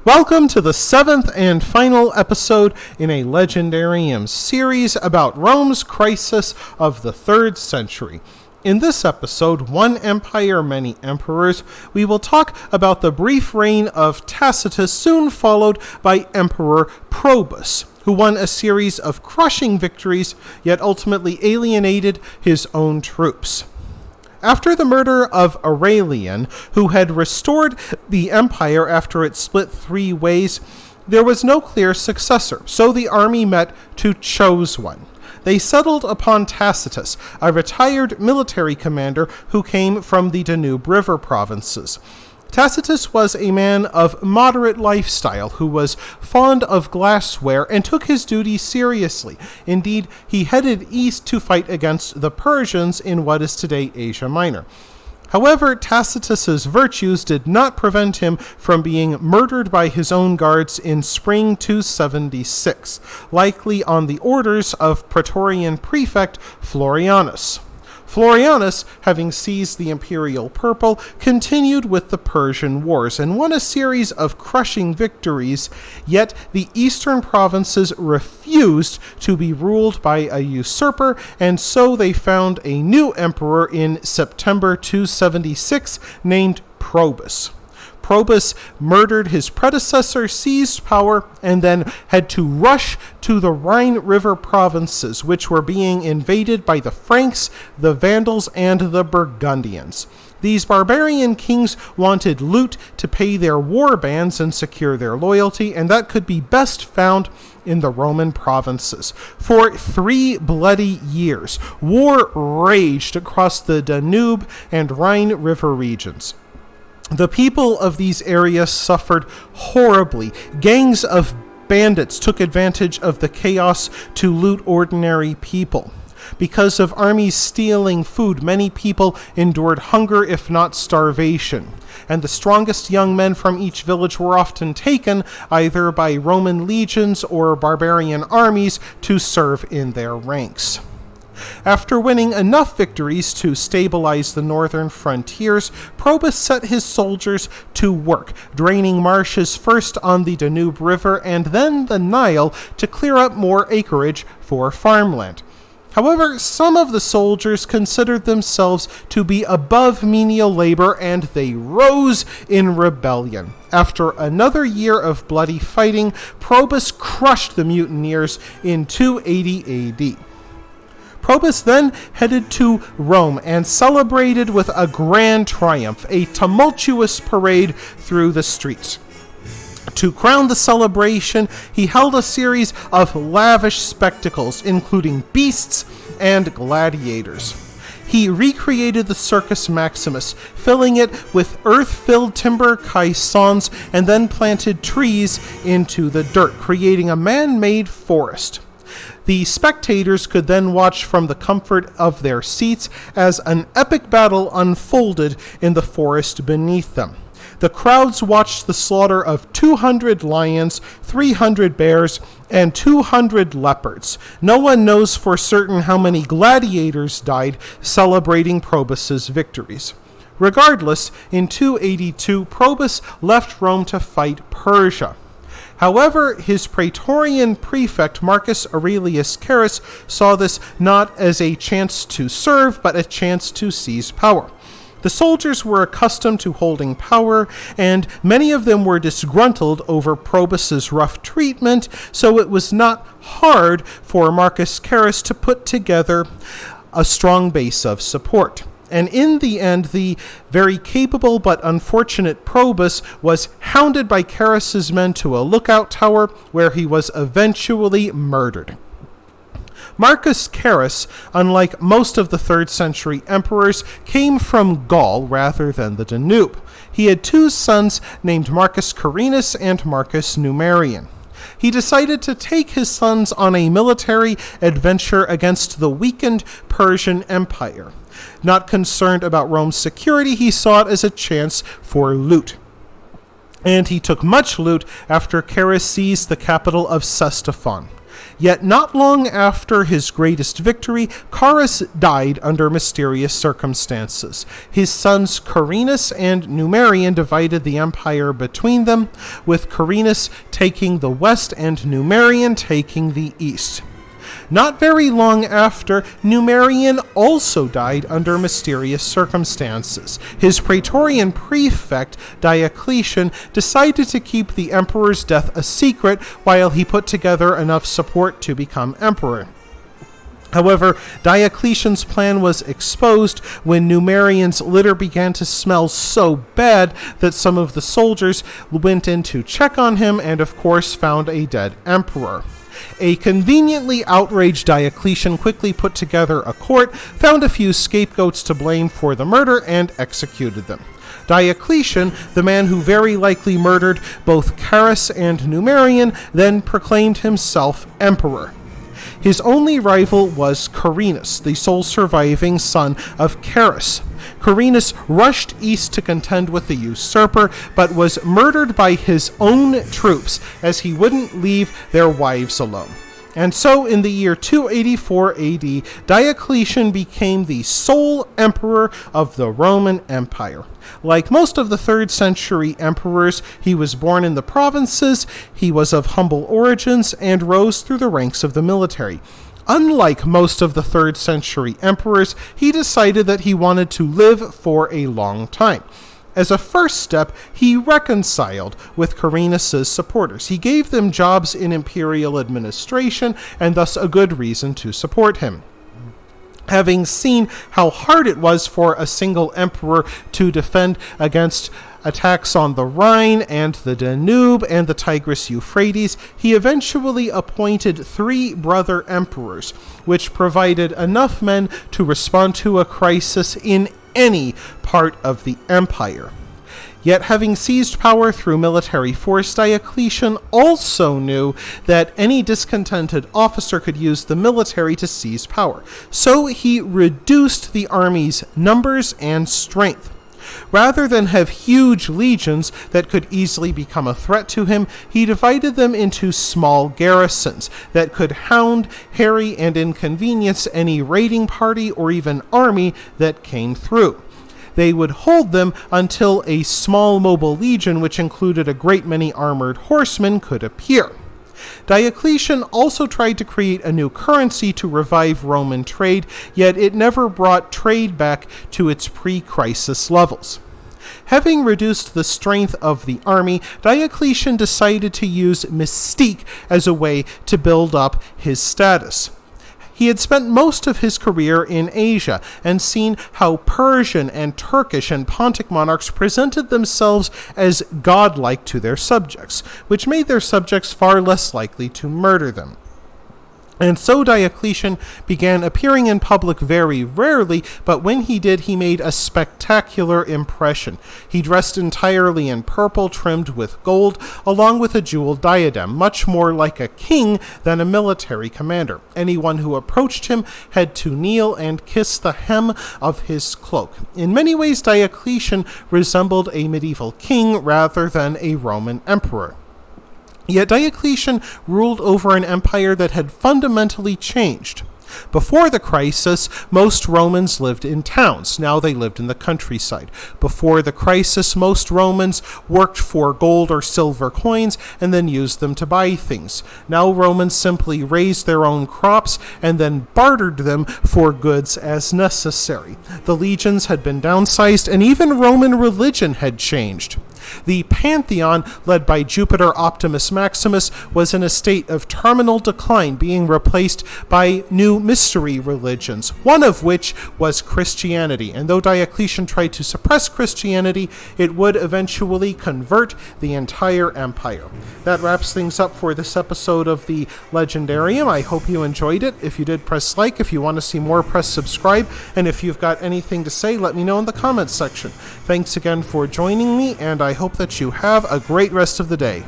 Welcome to the seventh and final episode in a Legendarium series about Rome's crisis of the 3rd century. In this episode, One Empire, Many Emperors, we will talk about the brief reign of Tacitus, soon followed by Emperor Probus, who won a series of crushing victories, yet ultimately alienated his own troops. After the murder of Aurelian, who had restored the empire after it split 3 ways, there was no clear successor, so the army met to choose one. They settled upon Tacitus, a retired military commander who came from the Danube River provinces. Tacitus was a man of moderate lifestyle who was fond of glassware and took his duties seriously. Indeed, he headed east to fight against the Persians in what is today Asia Minor. However, Tacitus's virtues did not prevent him from being murdered by his own guards in spring 276, likely on the orders of Praetorian prefect Florianus. Florianus, having seized the imperial purple, continued with the Persian wars and won a series of crushing victories, yet the eastern provinces refused to be ruled by a usurper, and so they found a new emperor in September 276 named Probus. Probus murdered his predecessor, seized power, and then had to rush to the Rhine River provinces, which were being invaded by the Franks, the Vandals, and the Burgundians. These barbarian kings wanted loot to pay their war bands and secure their loyalty, and that could be best found in the Roman provinces. For 3 bloody years, war raged across the Danube and Rhine River regions. The people of these areas suffered horribly. Gangs of bandits took advantage of the chaos to loot ordinary people. Because of armies stealing food, many people endured hunger, if not starvation. And the strongest young men from each village were often taken, either by Roman legions or barbarian armies, to serve in their ranks. After winning enough victories to stabilize the northern frontiers, Probus set his soldiers to work, draining marshes first on the Danube River and then the Nile to clear up more acreage for farmland. However, some of the soldiers considered themselves to be above menial labor, and they rose in rebellion. After another year of bloody fighting, Probus crushed the mutineers in 280 AD. Probus then headed to Rome and celebrated with a grand triumph, a tumultuous parade through the streets. To crown the celebration, he held a series of lavish spectacles, including beasts and gladiators. He recreated the Circus Maximus, filling it with earth-filled timber caissons, and then planted trees into the dirt, creating a man-made forest. The spectators could then watch from the comfort of their seats as an epic battle unfolded in the forest beneath them. The crowds watched the slaughter of 200 lions, 300 bears, and 200 leopards. No one knows for certain how many gladiators died celebrating Probus's victories. Regardless, in 282, Probus left Rome to fight Persia. However, his Praetorian prefect Marcus Aurelius Carus saw this not as a chance to serve, but a chance to seize power. The soldiers were accustomed to holding power, and many of them were disgruntled over Probus's rough treatment, so it was not hard for Marcus Carus to put together a strong base of support. And in the end, the very capable but unfortunate Probus was hounded by Carus's men to a lookout tower, where he was eventually murdered. Marcus Carus, unlike most of the 3rd century emperors, came from Gaul rather than the Danube. He had 2 sons named Marcus Carinus and Marcus Numerian. He decided to take his sons on a military adventure against the weakened Persian Empire. Not concerned about Rome's security, he saw it as a chance for loot. And he took much loot after Carus seized the capital of Ctesiphon. Yet not long after his greatest victory, Carus died under mysterious circumstances. His sons Carinus and Numerian divided the empire between them, with Carinus taking the west and Numerian taking the east. Not very long after, Numerian also died under mysterious circumstances. His praetorian prefect, Diocletian, decided to keep the emperor's death a secret while he put together enough support to become emperor. However, Diocletian's plan was exposed when Numerian's litter began to smell so bad that some of the soldiers went in to check on him and, of course, found a dead emperor. A conveniently outraged Diocletian quickly put together a court, found a few scapegoats to blame for the murder, and executed them. Diocletian, the man who very likely murdered both Carus and Numerian, then proclaimed himself emperor. His only rival was Carinus, the sole surviving son of Carus. Carinus rushed east to contend with the usurper, but was murdered by his own troops as he wouldn't leave their wives alone. And so, in the year 284 AD, Diocletian became the sole emperor of the Roman Empire. Like most of the 3rd century emperors, he was born in the provinces, he was of humble origins, and rose through the ranks of the military. Unlike most of the 3rd century emperors, he decided that he wanted to live for a long time. As a first step, he reconciled with Carinus' supporters. He gave them jobs in imperial administration, and thus a good reason to support him. Having seen how hard it was for a single emperor to defend against attacks on the Rhine and the Danube and the Tigris-Euphrates, he eventually appointed 3 brother emperors, which provided enough men to respond to a crisis in any part of the empire. Yet, having seized power through military force, Diocletian also knew that any discontented officer could use the military to seize power. So he reduced the army's numbers and strength. Rather than have huge legions that could easily become a threat to him, he divided them into small garrisons that could hound, harry, and inconvenience any raiding party or even army that came through. They would hold them until a small mobile legion, which included a great many armored horsemen, could appear. Diocletian also tried to create a new currency to revive Roman trade, yet it never brought trade back to its pre-crisis levels. Having reduced the strength of the army, Diocletian decided to use mystique as a way to build up his status. He had spent most of his career in Asia and seen how Persian and Turkish and Pontic monarchs presented themselves as godlike to their subjects, which made their subjects far less likely to murder them. And so Diocletian began appearing in public very rarely, but when he did, he made a spectacular impression. He dressed entirely in purple trimmed with gold, along with a jeweled diadem, much more like a king than a military commander. Anyone who approached him had to kneel and kiss the hem of his cloak. In many ways, Diocletian resembled a medieval king rather than a Roman emperor. Yet Diocletian ruled over an empire that had fundamentally changed. Before the crisis, most Romans lived in towns. Now they lived in the countryside. Before the crisis, most Romans worked for gold or silver coins and then used them to buy things. Now Romans simply raised their own crops and then bartered them for goods as necessary. The legions had been downsized, and even Roman religion had changed. The Pantheon, led by Jupiter Optimus Maximus, was in a state of terminal decline, being replaced by new mystery religions, one of which was Christianity. And though Diocletian tried to suppress Christianity, it would eventually convert the entire empire. That wraps things up for this episode of the Legendarium. I hope you enjoyed it. If you did, press like. If you want to see more, press subscribe. And if you've got anything to say, let me know in the comments section. Thanks again for joining me, and I hope that you have a great rest of the day.